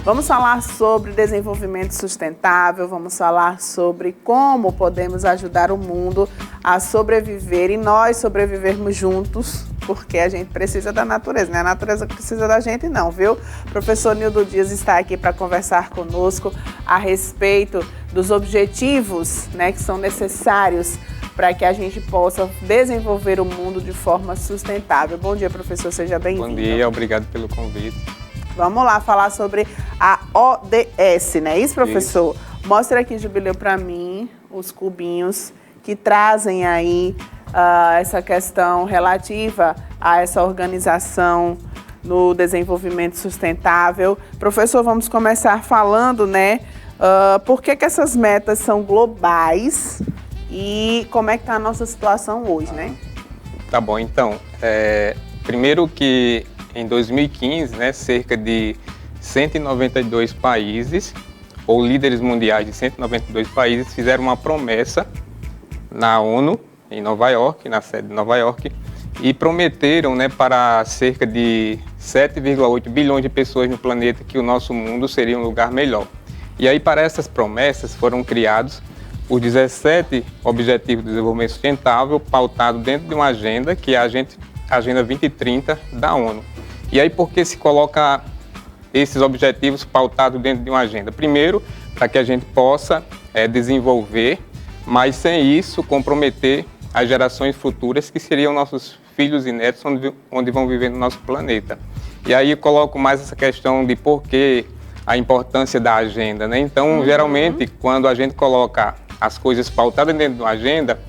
Vamos falar sobre desenvolvimento sustentável, vamos falar sobre como podemos ajudar o mundo a sobreviver e nós sobrevivermos juntos, porque a gente precisa da natureza, não é a natureza que precisa da gente não, viu? O professor Nildo Dias está aqui para conversar conosco a respeito dos objetivos, né, que são necessários para que a gente possa desenvolver o mundo de forma sustentável. Bom dia, professor, seja bem-vindo. Bom dia, obrigado pelo convite. Vamos lá falar sobre a ODS, né? Isso, professor? Isso. Mostra aqui, Jubileu, para mim, os cubinhos que trazem aí essa questão relativa a essa organização no desenvolvimento sustentável. Professor, vamos começar falando, né? Por que essas metas são globais e como é que está a nossa situação hoje, né? Tá bom, então, primeiro que em 2015, né, cerca de 192 países, ou líderes mundiais de 192 países, fizeram uma promessa na ONU, em Nova York, na sede de Nova York, e prometeram, né, para cerca de 7,8 bilhões de pessoas no planeta que o nosso mundo seria um lugar melhor. E aí, para essas promessas, foram criados os 17 Objetivos de Desenvolvimento Sustentável, pautados dentro de uma agenda, que é a Agenda 2030 da ONU. E aí, por que se coloca esses objetivos pautados dentro de uma agenda? Primeiro, para que a gente possa desenvolver, mas sem isso comprometer as gerações futuras, que seriam nossos filhos e netos, onde vão viver no nosso planeta. E aí eu coloco mais essa questão de por que a importância da agenda, né? Então, geralmente, quando a gente coloca as coisas pautadas dentro de uma agenda,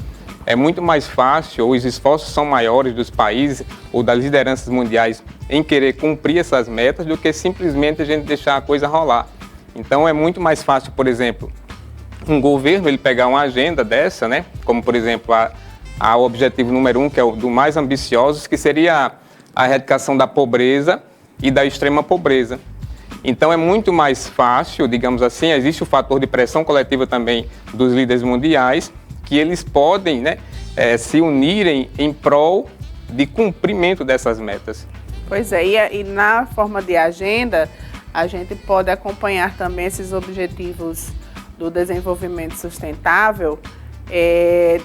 é muito mais fácil, ou os esforços são maiores dos países ou das lideranças mundiais em querer cumprir essas metas do que simplesmente a gente deixar a coisa rolar. Então é muito mais fácil, por exemplo, um governo ele pegar uma agenda dessa, né? Como por exemplo o objetivo número 1, que é o do mais ambicioso, que seria a erradicação da pobreza e da extrema pobreza. Então é muito mais fácil, digamos assim, existe o fator de pressão coletiva também dos líderes mundiais, que eles podem, né, se unirem em prol de cumprimento dessas metas. Pois é, e na forma de agenda, a gente pode acompanhar também esses objetivos do desenvolvimento sustentável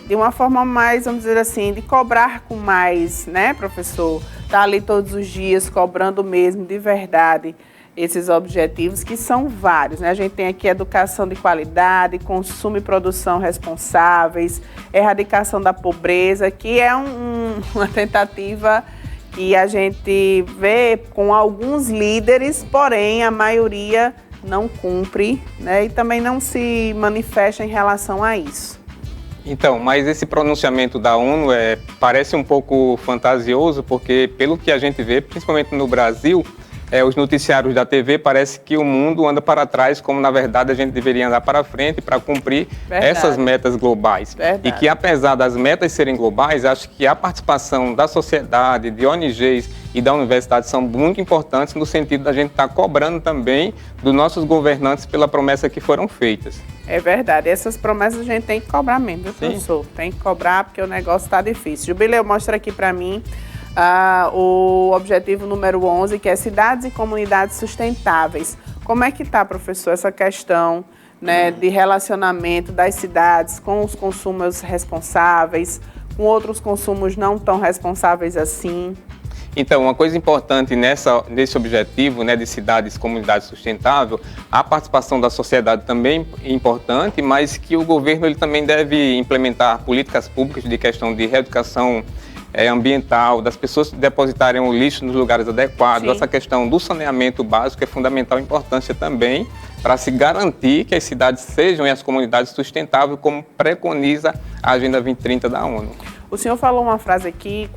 de uma forma mais, vamos dizer assim, de cobrar com mais, né, professor? Tá ali todos os dias cobrando mesmo, de verdade, esses objetivos, que são vários, né? A gente tem aqui educação de qualidade, consumo e produção responsáveis, erradicação da pobreza, que é uma tentativa que a gente vê com alguns líderes, porém a maioria não cumpre, né? E também não se manifesta em relação a isso. Então, mas esse pronunciamento da ONU parece um pouco fantasioso, porque pelo que a gente vê, principalmente no Brasil, os noticiários da TV, parece que o mundo anda para trás, como na verdade a gente deveria andar para frente para cumprir essas metas globais. Verdade. E que apesar das metas serem globais, acho que a participação da sociedade, de ONGs e da universidade são muito importantes no sentido da gente estar cobrando também dos nossos governantes pela promessa que foram feitas. É verdade, essas promessas a gente tem que cobrar mesmo, viu, professor? Tem que cobrar porque o negócio está difícil. Jubileu, mostra aqui para mim o objetivo número 11, que é cidades e comunidades sustentáveis. Como é que está, professor, essa questão, né, de relacionamento das cidades com os consumos responsáveis, com outros consumos não tão responsáveis assim? Então, uma coisa importante nesse objetivo, né, de cidades e comunidades sustentáveis, a participação da sociedade também é importante, mas que o governo ele também deve implementar políticas públicas de questão de reeducação ambiental, das pessoas depositarem o lixo nos lugares adequados. Sim. Essa questão do saneamento básico é fundamental importância também para se garantir que as cidades sejam e as comunidades sustentáveis, como preconiza a Agenda 2030 da ONU. O senhor falou uma frase aqui,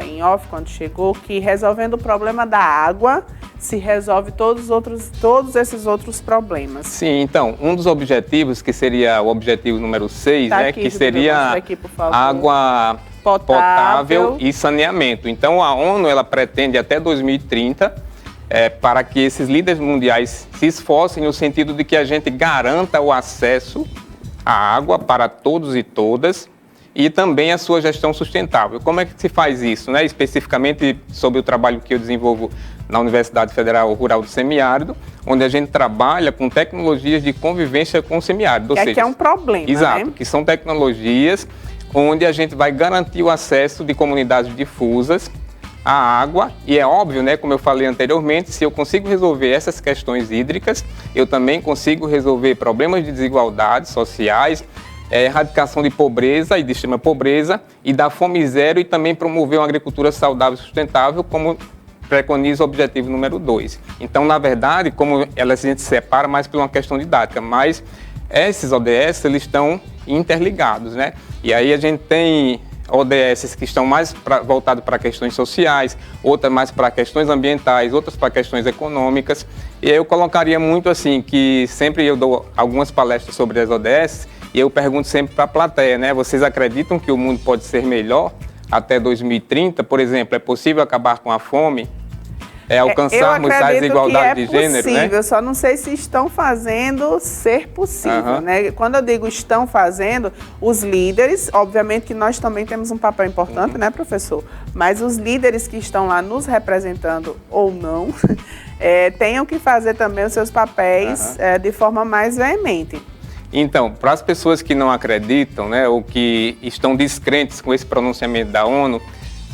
em off, quando chegou, que resolvendo o problema da água, se resolve todos esses outros problemas. Sim, então, um dos objetivos, que seria o objetivo número 6, né, aqui, que seria aqui, água potável e saneamento. Então, a ONU ela pretende até 2030 para que esses líderes mundiais se esforcem no sentido de que a gente garanta o acesso à água para todos e todas, e também a sua gestão sustentável. Como é que se faz isso, né? Especificamente sobre o trabalho que eu desenvolvo na Universidade Federal Rural do Semiárido, onde a gente trabalha com tecnologias de convivência com o semiárido. Que é um problema, exato, né? Que são tecnologias onde a gente vai garantir o acesso de comunidades difusas à água, e é óbvio, né, como eu falei anteriormente, se eu consigo resolver essas questões hídricas, eu também consigo resolver problemas de desigualdades sociais, erradicação de pobreza e de extrema pobreza, e da fome zero, e também promover uma agricultura saudável e sustentável, como preconiza o objetivo número 2. Então, na verdade, como a gente separa mais por uma questão didática, mas esses ODS, eles estão interligados, né? E aí a gente tem ODS que estão mais voltados para questões sociais, outras mais para questões ambientais, outras para questões econômicas. E aí eu colocaria muito assim, que sempre eu dou algumas palestras sobre as ODS e eu pergunto sempre para a plateia, né? Vocês acreditam que o mundo pode ser melhor até 2030? Por exemplo, é possível acabar com a fome? Alcançarmos a desigualdade de gênero, possível, né? Eu só não sei se estão fazendo ser possível, né? Quando eu digo estão fazendo, os líderes, obviamente que nós também temos um papel importante, né, professor? Mas os líderes que estão lá nos representando ou não, tenham que fazer também os seus papéis de forma mais veemente. Então, para as pessoas que não acreditam, né, ou que estão descrentes com esse pronunciamento da ONU,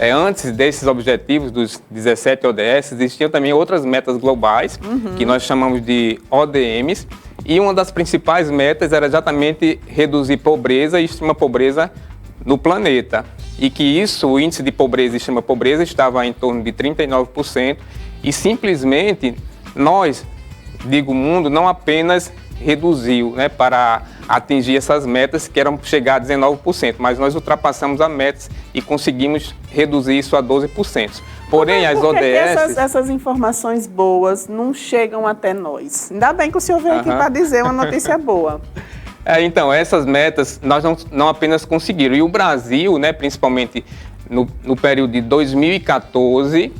antes desses objetivos dos 17 ODS, existiam também outras metas globais, que nós chamamos de ODMs, e uma das principais metas era exatamente reduzir pobreza e extrema pobreza no planeta. E que isso, o índice de pobreza e extrema pobreza estava em torno de 39%, e simplesmente nós, digo o mundo, não apenas reduziu, né, para atingir essas metas que eram chegar a 19%, mas nós ultrapassamos as metas e conseguimos reduzir isso a 12%. Porém, as ODS... essas informações boas não chegam até nós? Ainda bem que o senhor veio aqui para dizer uma notícia boa. Então, essas metas nós não apenas conseguiram. E o Brasil, né, principalmente no período de 2014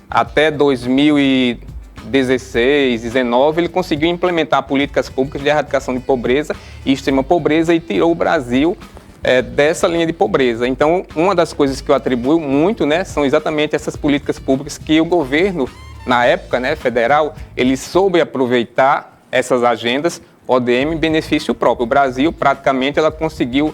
até 2016, 19, ele conseguiu implementar políticas públicas de erradicação de pobreza e extrema pobreza e tirou o Brasil dessa linha de pobreza. Então, uma das coisas que eu atribuo muito, né, são exatamente essas políticas públicas que o governo, na época, né, federal, ele soube aproveitar essas agendas ODM em benefício próprio. O Brasil, praticamente, ela conseguiu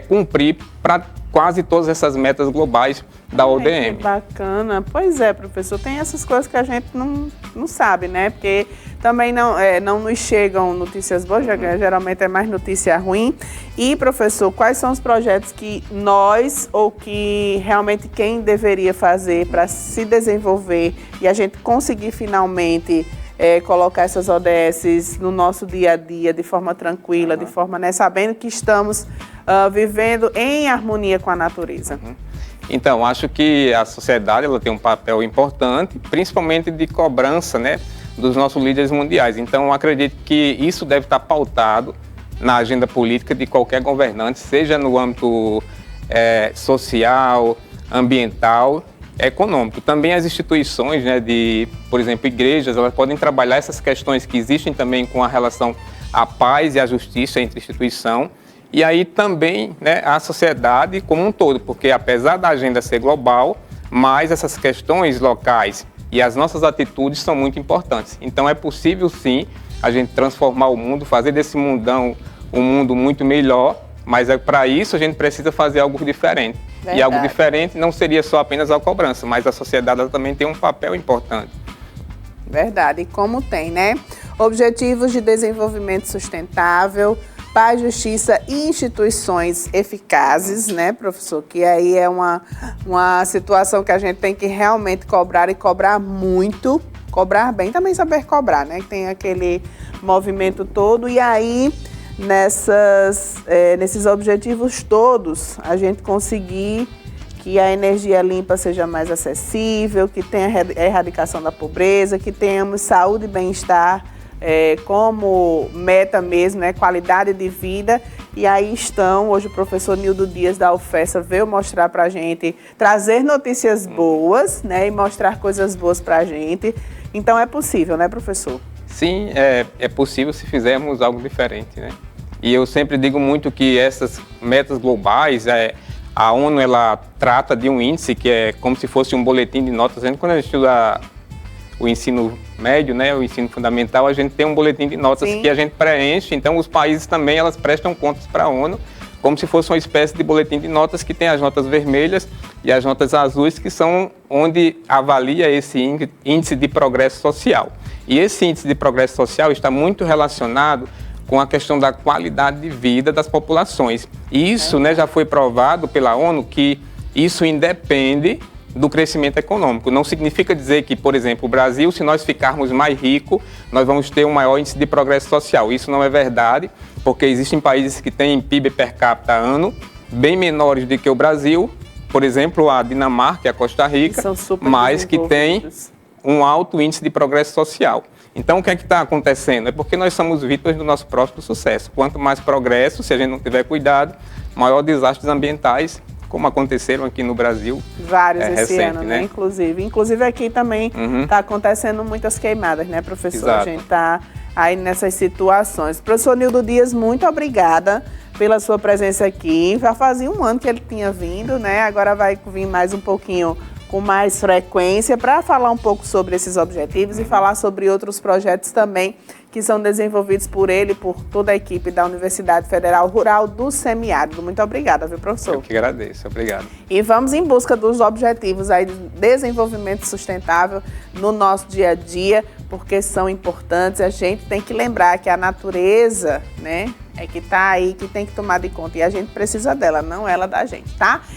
cumprir para quase todas essas metas globais da ODM. Que bacana. Pois é, professor, tem essas coisas que a gente não sabe, né? Porque também não nos chegam notícias boas, geralmente é mais notícia ruim. E, professor, quais são os projetos que nós, ou que realmente quem deveria fazer para se desenvolver e a gente conseguir finalmente colocar essas ODS no nosso dia a dia de forma tranquila, de forma, né, sabendo que estamos vivendo em harmonia com a natureza? Então, acho que a sociedade ela tem um papel importante, principalmente de cobrança, né, dos nossos líderes mundiais. Então, acredito que isso deve estar pautado na agenda política de qualquer governante, seja no âmbito social, ambiental, econômico. Também as instituições, né, por exemplo, igrejas, elas podem trabalhar essas questões que existem também com a relação à paz e à justiça entre instituição. E aí também, né, a sociedade como um todo, porque apesar da agenda ser global, mas essas questões locais e as nossas atitudes são muito importantes. Então é possível sim a gente transformar o mundo, fazer desse mundão um mundo muito melhor, mas para isso a gente precisa fazer algo diferente. Verdade. E algo diferente não seria só apenas a cobrança, mas a sociedade ela também tem um papel importante. Verdade, e como tem, né? Objetivos de desenvolvimento sustentável, paz, justiça e instituições eficazes, né, professor? Que aí é uma situação que a gente tem que realmente cobrar e cobrar muito, cobrar bem, também saber cobrar, né? Tem aquele movimento todo e aí nesses objetivos todos a gente conseguir que a energia limpa seja mais acessível, que tenha a erradicação da pobreza, que tenhamos saúde e bem-estar como meta mesmo, né, qualidade de vida. E aí hoje o professor Nildo Dias da UFESA veio mostrar pra gente, trazer notícias boas, né, e mostrar coisas boas pra gente. Então é possível, né, professor? Sim, é possível se fizermos algo diferente, né? E eu sempre digo muito que essas metas globais, a ONU ela trata de um índice que é como se fosse um boletim de notas. Quando a gente estuda o ensino médio, né, o ensino fundamental, a gente tem um boletim de notas que a gente preenche, então os países também elas prestam contas para a ONU, como se fosse uma espécie de boletim de notas que tem as notas vermelhas e as notas azuis, que são onde avalia esse índice de progresso social. E esse índice de progresso social está muito relacionado com a questão da qualidade de vida das populações. E isso, né, já foi provado pela ONU que isso independe do crescimento econômico. Não significa dizer que, por exemplo, o Brasil, se nós ficarmos mais ricos, nós vamos ter um maior índice de progresso social. Isso não é verdade, porque existem países que têm PIB per capita ano bem menores do que o Brasil, por exemplo, a Dinamarca e a Costa Rica, mas que têm um alto índice de progresso social. Então, o que é que está acontecendo? É porque nós somos vítimas do nosso próprio sucesso. Quanto mais progresso, se a gente não tiver cuidado, maior desastres ambientais, como aconteceram aqui no Brasil. Vários esse ano, né? Inclusive aqui também está acontecendo muitas queimadas, né, professor? Exato. A gente está aí nessas situações. Professor Nildo Dias, muito obrigada pela sua presença aqui. Já fazia um ano que ele tinha vindo, né? Agora vai vir mais um pouquinho com mais frequência para falar um pouco sobre esses objetivos e falar sobre outros projetos também que são desenvolvidos por ele e por toda a equipe da Universidade Federal Rural do Semiárido. Muito obrigada, viu, professor? Eu que agradeço, obrigado. E vamos em busca dos objetivos aí de desenvolvimento sustentável no nosso dia a dia, porque são importantes. A gente tem que lembrar que a natureza, né, é que está aí, que tem que tomar de conta. E a gente precisa dela, não ela da gente, tá?